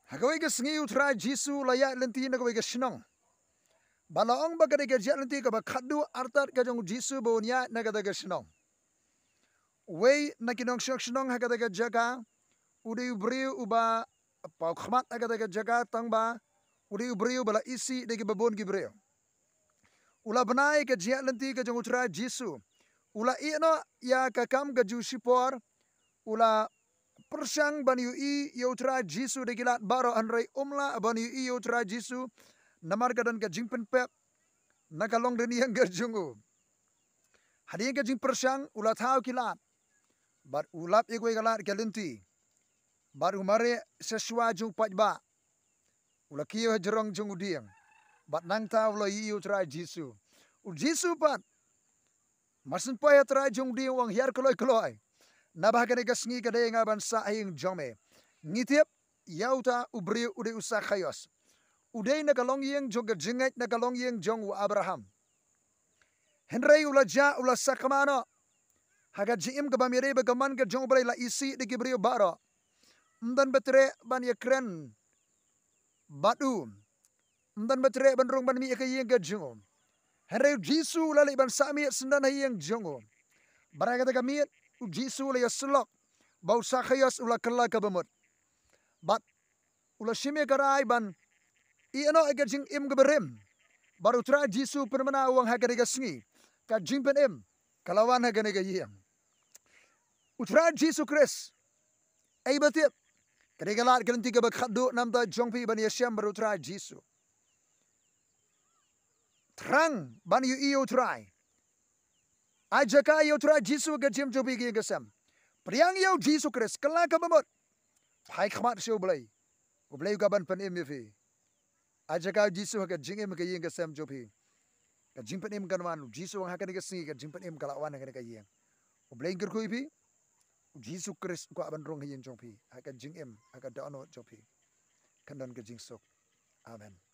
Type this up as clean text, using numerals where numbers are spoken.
Hagawai ke sengi utra Jisu layak lenti nagawai ke senang. Balaong bagade ke jat lenti ke bakadu artat ke jong Jisu bawnya nagada ke senang. Wei nakinong senang hagada ke jaga. Udi ubriu uba pau khmat hagada ke jaga tangba. Udi ubriu bala isi degi babon gibriu. Ula benai ke jat lenti ke jong utra Jisu. Ula ino ya kakam ke jusipor. Ula persang bani ui yautra Jisu de gilat baro anrei umla bani ui yautra Jisu namar kadan ka jingpen pep nakalong den yang gerjungu hadi ka jing persang ula thau kilat bar ulap egoi galat galenti bar umare sesua jung pajba ula kiyo jerong jung udiang bat nang tau lo yautra Jisu u Jisu pat masin paya tra jung diang wang hiar koloi koloi nabahkan ikas ngi kadai ngaban sa aying jome ngitiap yauta ubri ude usa khayos udai nakalong yeng joga jengat nakalong yeng jong wa Abraham henry ula ja ula sakamano haga jim ka bamire ba gaman ka jong brai la isi de gibrio baro mdan betre ban yakren badu mdan betre ban rong ban mi ka yeng ka jong henry Jisu la le ban sami sendan hayeng jong baraga ka mi Jisu la yaslok bau sakhayas ula kala ka bamut bat ula shime karai ban iano agajing im gaberim baru tra Jisu permana wang hagariga sngi ka jimpen im kalawan hagariga yiem utra Jisu Kris ai batip kadiga lat kelenti ka bakhadu namda jongpi ban yasham baru tra Jisu terang ban yu iyo trai ajaka yo tra Jisu ga jim jobi gi gasam priang yo Jisu Kris kala ka bamut pai khmat shu blai ublai ka ban pen im yefi ajaka Jisu ga jingem ga yeng gasam jobi ka jimpen im ganwan Jisu wang hakani ga singi ka jimpen im kalawan hakani ga yeng ublai ger ko ipi Jisu Kris ko aban rong yen jongpi haka jingem haka dano jobi kandan ga jingsok amen.